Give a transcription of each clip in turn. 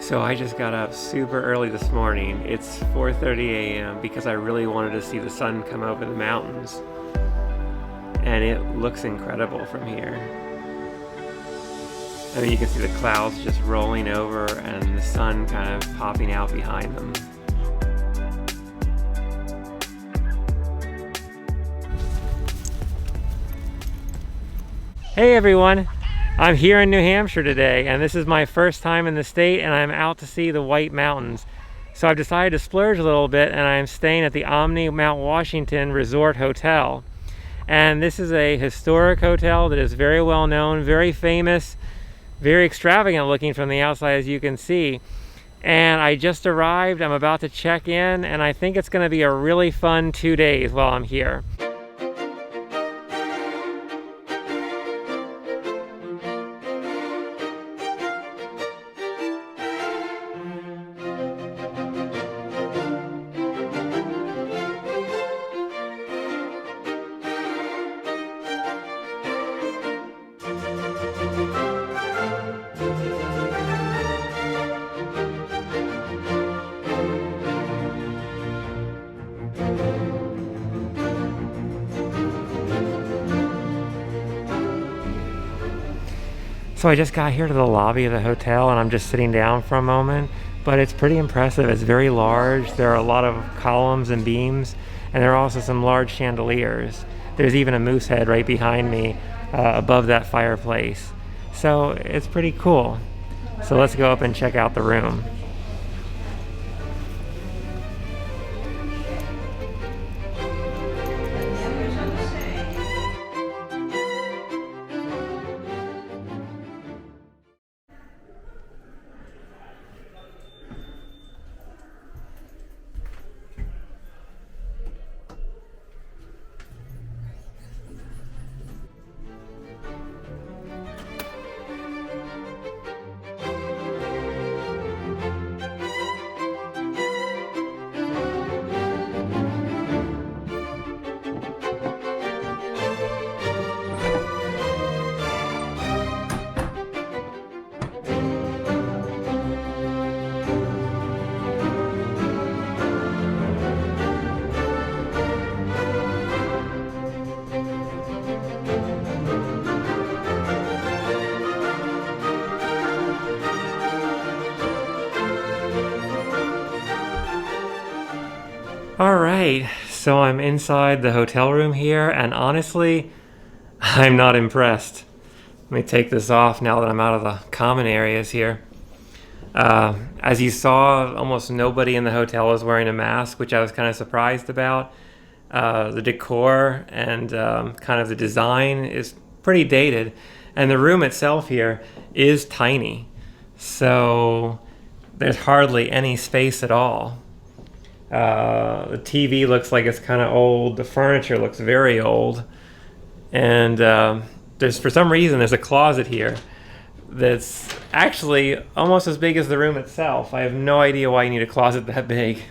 So I just got up super early this morning. It's 4:30 a.m. because I really wanted to see the sun come over the mountains. And it looks incredible from here. I mean, you can see the clouds just rolling over and the sun kind of popping out behind them. Hey everyone! I'm here in New Hampshire today, and this is my first time in the state, and I'm out to see the White Mountains. So I've decided to splurge a little bit, and I'm staying at the Omni Mount Washington Resort Hotel. And this is a historic hotel that is very well known, very famous, very extravagant looking from the outside, as you can see. And I just arrived, I'm about to check in, and I think it's going to be a really fun 2 days while I'm here. So I just got here to the lobby of the hotel and I'm just sitting down for a moment, but it's pretty impressive. It's very large. There are a lot of columns and beams, and there are also some large chandeliers. There's even a moose head right behind me above that fireplace. So it's pretty cool. So let's go up and check out the room. Alright, so I'm inside the hotel room here, and honestly, I'm not impressed. Let me take this off now that I'm out of the common areas here. As you saw, almost nobody in the hotel is wearing a mask, which I was kind of surprised about. The decor and kind of the design is pretty dated, and the room itself here is tiny. So there's hardly any space at all. The TV looks like it's kind of old. The furniture looks very old. And for some reason, there's a closet here that's actually almost as big as the room itself. I have no idea why you need a closet that big.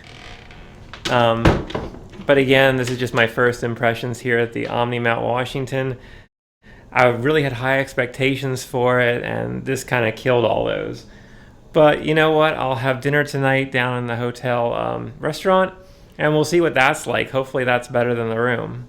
But again, this is just my first impressions here at the Omni Mount Washington. I really had high expectations for it, and this kind of killed all those. But you know what? I'll have dinner tonight down in the hotel restaurant, and we'll see what that's like. Hopefully that's better than the room.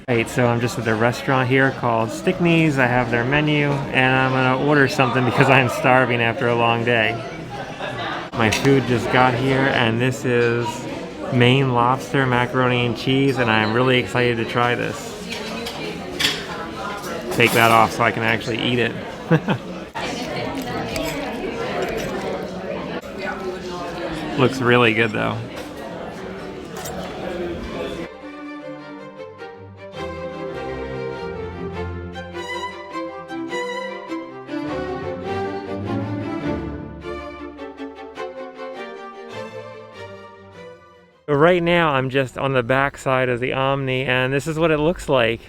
Right, so I'm just at a restaurant here called Stickney's. I have their menu, and I'm gonna order something because I'm starving after a long day. My food just got here, and this is Maine lobster macaroni and cheese, and I'm really excited to try this. Take that off so I can actually eat it. Looks really good though. But right now I'm just on the back side of the Omni, and this is what it looks like.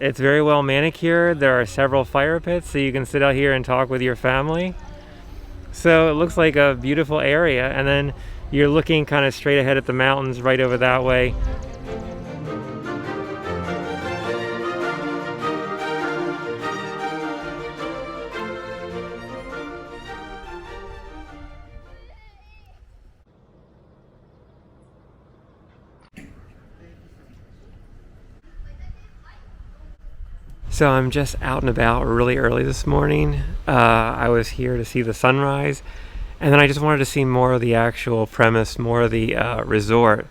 It's very well manicured. There are several fire pits, so you can sit out here and talk with your family. So it looks like a beautiful area, and then you're looking kind of straight ahead at the mountains right over that way. So I'm just out and about really early this morning. I was here to see the sunrise, and then I just wanted to see more of the actual premise, more of the resort.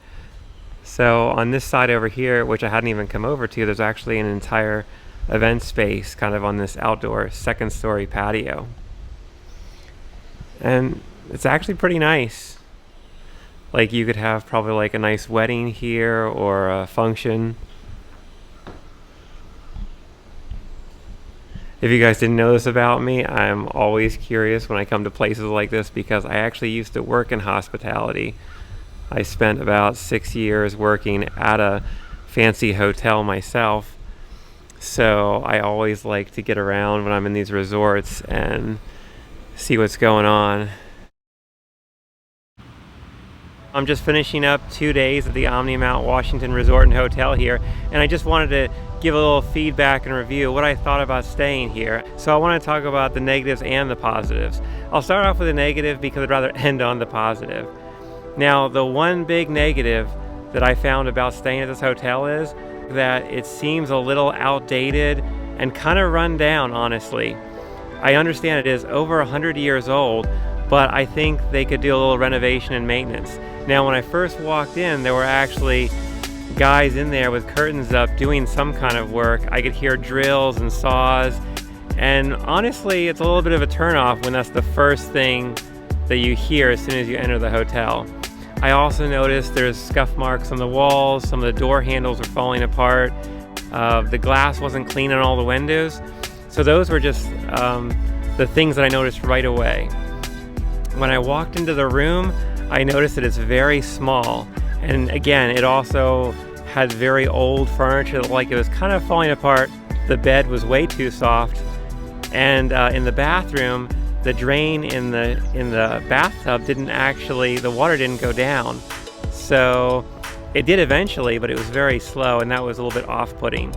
So on this side over here, which I hadn't even come over to, there's actually an entire event space kind of on this outdoor second story patio. And it's actually pretty nice. Like you could have probably like a nice wedding here or a function. If you guys didn't know this about me, I'm always curious when I come to places like this because I actually used to work in hospitality. I spent about 6 years working at a fancy hotel myself. So I always like to get around when I'm in these resorts and see what's going on. I'm just finishing up 2 days at the Omni Mount Washington Resort and Hotel here, and I just wanted to give a little feedback and review what I thought about staying here. So I want to talk about the negatives and the positives. I'll start off with the negative because I'd rather end on the positive. Now, the one big negative that I found about staying at this hotel is that it seems a little outdated and kind of run down, honestly. I understand it is over 100 years old, but I think they could do a little renovation and maintenance. Now, when I first walked in, there were actually guys in there with curtains up doing some kind of work. I could hear drills and saws, and honestly, it's a little bit of a turnoff when that's the first thing that you hear as soon as you enter the hotel. I also noticed there's scuff marks on the walls, some of the door handles are falling apart, the glass wasn't clean on all the windows, so those were just the things that I noticed right away. When I walked into the room, I noticed that it's very small, and again, it also had very old furniture, like it was kind of falling apart. The bed was way too soft, and in the bathroom, the drain in the bathtub the water didn't go down. So it did eventually, but it was very slow, and that was a little bit off-putting.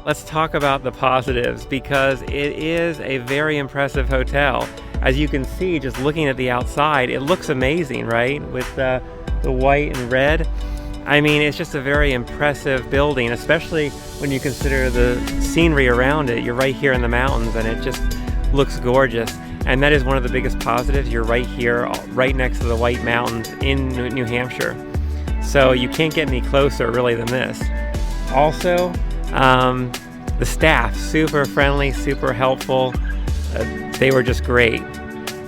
Let's talk about the positives, because it is a very impressive hotel. As you can see, just looking at the outside, it looks amazing, right? With the white and red. I mean, it's just a very impressive building, especially when you consider the scenery around it. You're right here in the mountains, and it just looks gorgeous. And that is one of the biggest positives. You're right here, right next to the White Mountains in New Hampshire. So you can't get any closer, really, than this. Also, the staff, super friendly, super helpful. They were just great.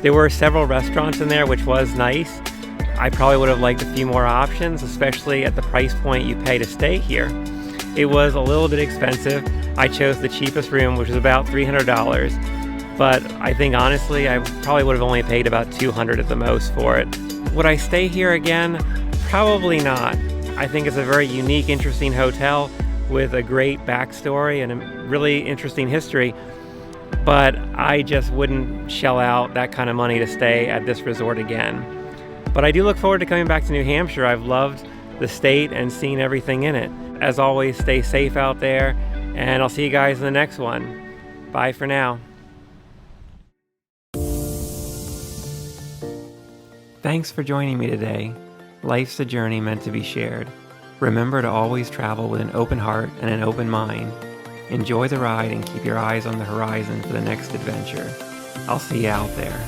There were several restaurants in there, which was nice. I probably would have liked a few more options, especially at the price point you pay to stay here. It was a little bit expensive. I chose the cheapest room, which was about $300. But I think honestly, I probably would have only paid about $200 at the most for it. Would I stay here again? Probably not. I think it's a very unique, interesting hotel with a great backstory and a really interesting history. But I just wouldn't shell out that kind of money to stay at this resort again. But I do look forward to coming back to New Hampshire. I've loved the state and seeing everything in it. As always, stay safe out there, and I'll see you guys in the next one. Bye for now. Thanks for joining me today. Life's a journey meant to be shared. Remember to always travel with an open heart and an open mind. Enjoy the ride and keep your eyes on the horizon for the next adventure. I'll see you out there.